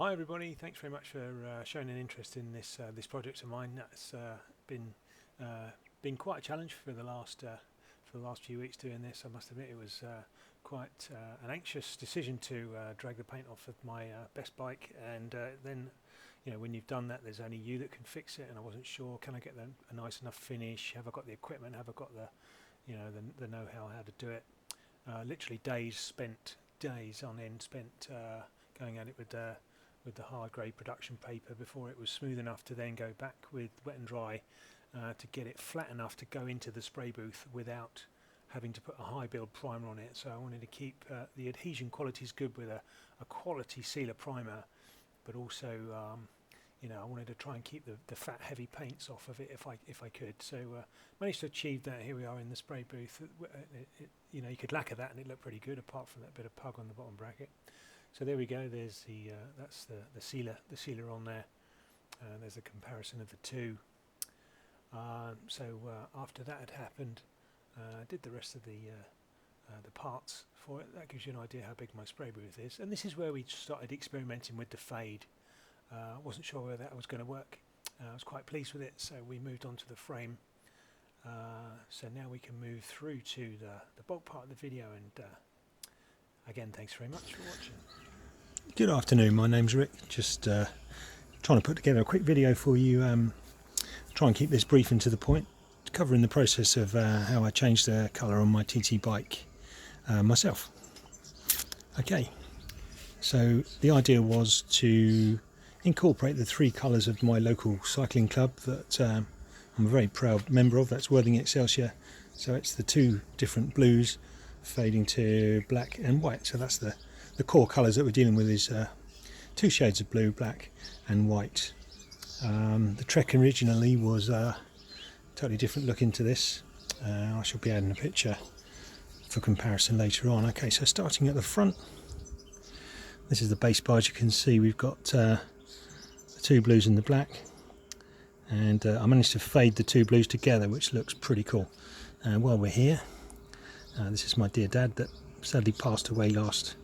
Hi everybody, thanks very much for showing an interest in this project of mine. That's been quite a challenge for the last few weeks doing this. I must admit it was quite an anxious decision to drag the paint off of my best bike, and then when you've done that, there's only you that can fix it, and I wasn't sure, can I get a nice enough finish? Have I got the equipment? Have I got the know-how how to do it? Literally days on end spent going at it with the hard grade production paper before it was smooth enough to then go back with wet and dry to get it flat enough to go into the spray booth without having to put a high build primer on it. So I wanted to keep the adhesion qualities good with a quality sealer primer, but also I wanted to try and keep the fat heavy paints off of it if I could. So managed to achieve that. Here we are in the spray booth. You could lacquer that and it looked pretty good, apart from that bit of pug on the bottom bracket. So there we go. There's that's the sealer on there. There's a comparison of the two. After that had happened, I did the rest of the parts for it. That gives you an idea how big my spray booth is. And this is where we started experimenting with the fade. I wasn't sure whether that was going to work. I was quite pleased with it, so we moved on to the frame. So now we can move through to the bulk part of the video, and again, thanks very much for watching. Good afternoon, my name's Rick. Just trying to put together a quick video for you. Try and keep this brief and to the point, covering the process of how I changed the colour on my TT bike myself. Okay, so the idea was to incorporate the three colours of my local cycling club that I'm a very proud member of. That's Worthing Excelsior. So it's the two different blues fading to black and white. So that's the core colours that we're dealing with, is two shades of blue, black and white. The Trek originally was a totally different look into this. I shall be adding a picture for comparison later on. Okay, so starting at the front, this is the base bar. As you can see, we've got the two blues and the black, and I managed to fade the two blues together, which looks pretty cool. While we're here, this is my dear dad that sadly passed away last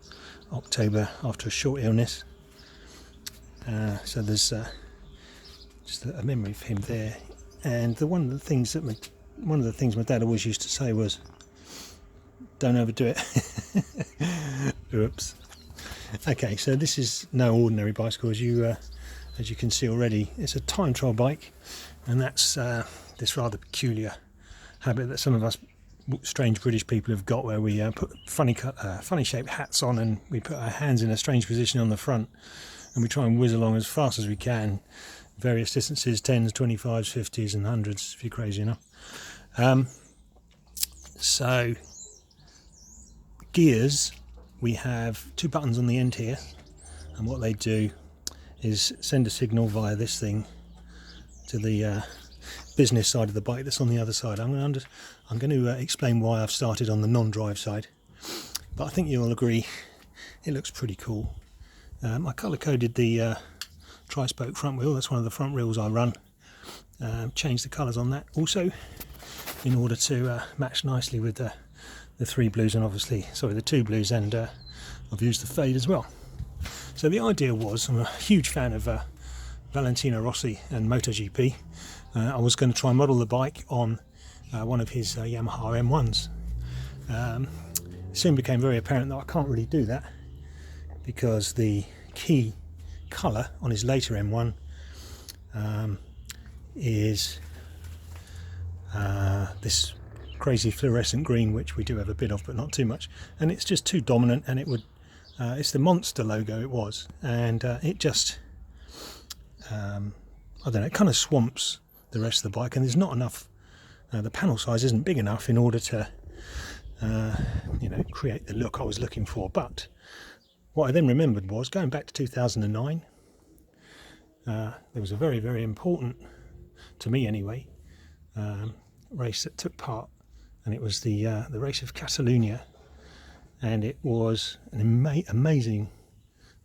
October after a short illness. So there's just a memory of him there. And one of the things my dad always used to say was, "Don't overdo it." Oops. Okay, so this is no ordinary bicycle, as you can see already. It's a time trial bike, and that's this rather peculiar habit that some of us strange British people have got, where we put funny shaped hats on, and we put our hands in a strange position on the front, and we try and whiz along as fast as we can, various distances, 10s, 25s, 50s and 100s if you're crazy enough. So gears, we have two buttons on the end here, and what they do is send a signal via this thing to the business side of the bike that's on the other side. I'm going to explain why I've started on the non-drive side, but I think you'll agree it looks pretty cool. I colour-coded the tri-spoke front wheel. That's one of the front wheels I run. Changed the colours on that also in order to match nicely with the three blues, and obviously, sorry, the two blues, and I've used the fade as well. So the idea was, I'm a huge fan of Valentino Rossi and MotoGP. I was going to try and model the bike on one of his Yamaha M1s. It soon became very apparent that I can't really do that, because the key colour on his later M1 is this crazy fluorescent green, which we do have a bit of, but not too much, and it's just too dominant, and it would it's the Monster logo it was, and it just I don't know, it kind of swamps the rest of the bike, and there's not enough, the panel size isn't big enough in order to create the look I was looking for. But what I then remembered was, going back to 2009, there was a very, very important, to me anyway, race that took part, and it was the race of Catalonia, and it was an amazing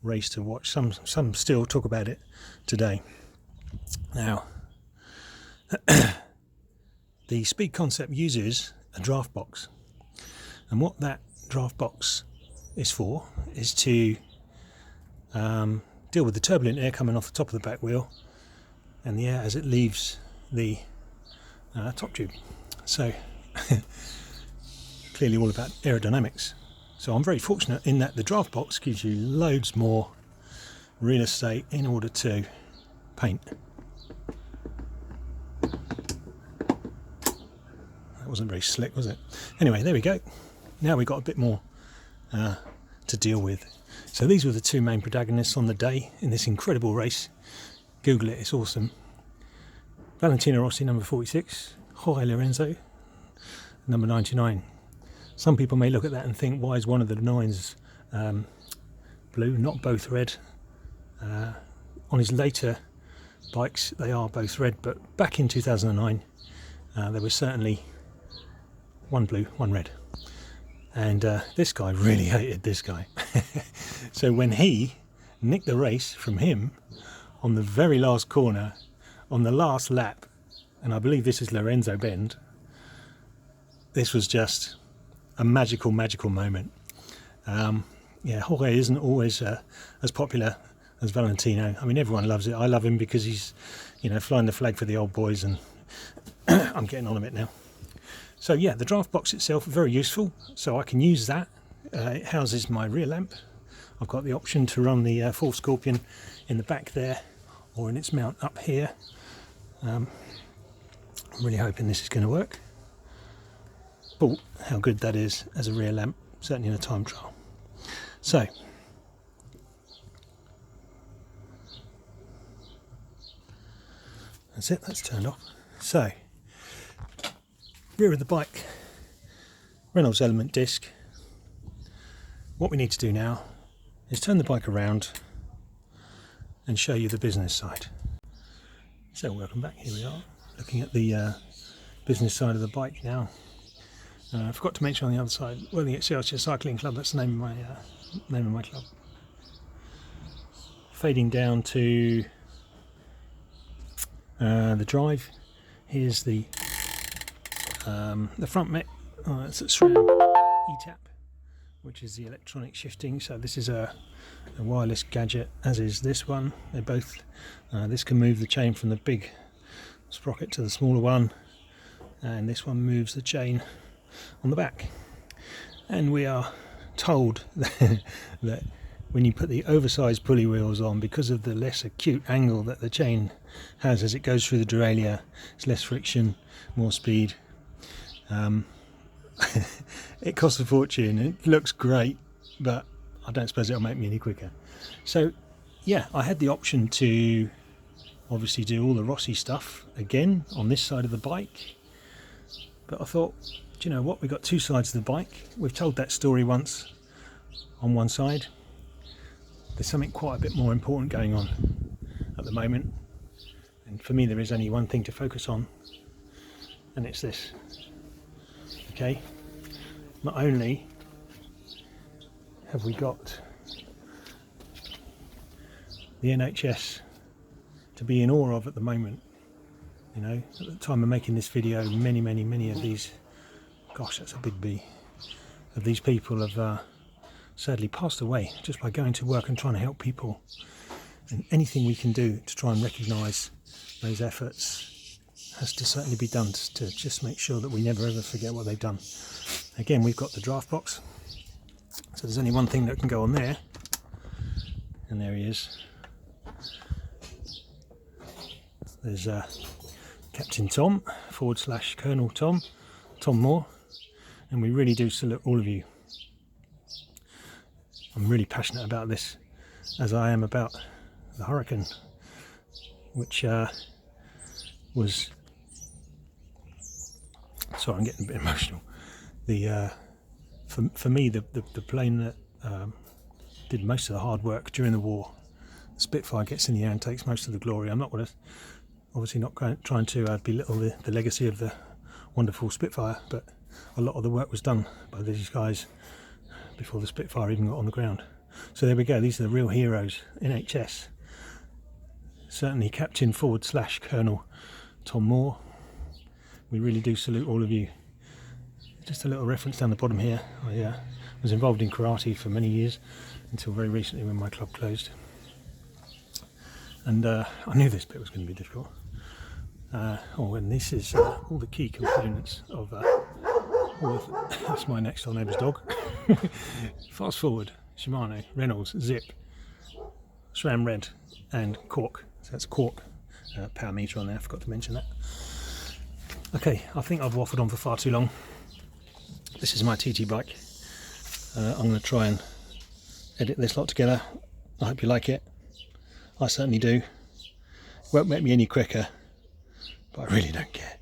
race to watch. Some still talk about it today. Now, the Speed Concept uses a draft box, and what that draft box is for is to deal with the turbulent air coming off the top of the back wheel and the air as it leaves the top tube. So clearly all about aerodynamics. So I'm very fortunate in that the draft box gives you loads more real estate in order to paint. That wasn't very slick, was it? Anyway, there we go. Now we've got a bit more to deal with. So these were the two main protagonists on the day in this incredible race. Google it, it's awesome. Valentino Rossi, number 46, Jorge Lorenzo, number 99. Some people may look at that and think, why is one of the nines blue, not both red? On his later bikes, they are both red, but back in 2009, there was certainly one blue, one red. And this guy really hated this guy. So when he nicked the race from him on the very last corner, on the last lap, and I believe this is Lorenzo Bend, this was just a magical moment. Yeah, Jorge isn't always as popular as Valentino. I mean, everyone loves it. I love him because he's, you know, flying the flag for the old boys, and I'm getting on a bit now. So yeah, the draft box itself very useful, so I can use that. It houses my rear lamp. I've got the option to run the full Scorpion in the back there, or in its mount up here. I'm really hoping this is going to work. But how good that is as a rear lamp, certainly in a time trial. So that's it, that's turned off. So rear of the bike, Reynolds Element disc. What we need to do now is turn the bike around and show you the business side. So welcome back, here we are, looking at the business side of the bike now. I forgot to mention on the other side, Worthing Excelsior Cycling Club, that's the name of my club. Fading down to the drive, here's the front mech, it's a SRAM ETAP, which is the electronic shifting. So this is a wireless gadget, as is this one. They're both, this can move the chain from the big sprocket to the smaller one, and this one moves the chain on the back. And we are told that when you put the oversized pulley wheels on, because of the less acute angle that the chain has as it goes through the derailleur, it's less friction, more speed. It costs a fortune. It looks great, but I don't suppose it'll make me any quicker. So yeah, I had the option to obviously do all the Rossi stuff again on this side of the bike, but I thought, do you know what, we've got two sides of the bike. We've told that story once on one side. There's something quite a bit more important going on at the moment, and for me there is only one thing to focus on, and it's this. Okay, not only have we got the NHS to be in awe of at the moment, you know, at the time of making this video, many of these, gosh, that's a big B, of these people have sadly passed away just by going to work and trying to help people. And anything we can do to try and recognise those efforts has to certainly be done to just make sure that we never ever forget what they've done. Again, we've got the draft box, so there's only one thing that can go on there, and there he is. There's Captain Tom / Colonel Tom Moore, and we really do salute all of you. I'm really passionate about this, as I am about the Hurricane, which was, sorry, I'm getting a bit emotional. For me, the plane that did most of the hard work during the war. The Spitfire gets in the air and takes most of the glory. I'm not obviously not trying to belittle the legacy of the wonderful Spitfire, but a lot of the work was done by these guys before the Spitfire even got on the ground. So there we go, these are the real heroes, NHS. Certainly Captain / Colonel Tom Moore. We really do salute all of you. Just a little reference down the bottom here. I was involved in karate for many years, until very recently when my club closed. And I knew this bit was going to be difficult. And this is all the key components of that's my next door neighbour's dog. Fast forward, Shimano, Reynolds, Zip, SRAM Red and cork. So that's cork power meter on there, I forgot to mention that. Okay, I think I've waffled on for far too long. This is my TT bike. I'm going to try and edit this lot together. I hope you like it. I certainly do. Won't make me any quicker, but I really don't care.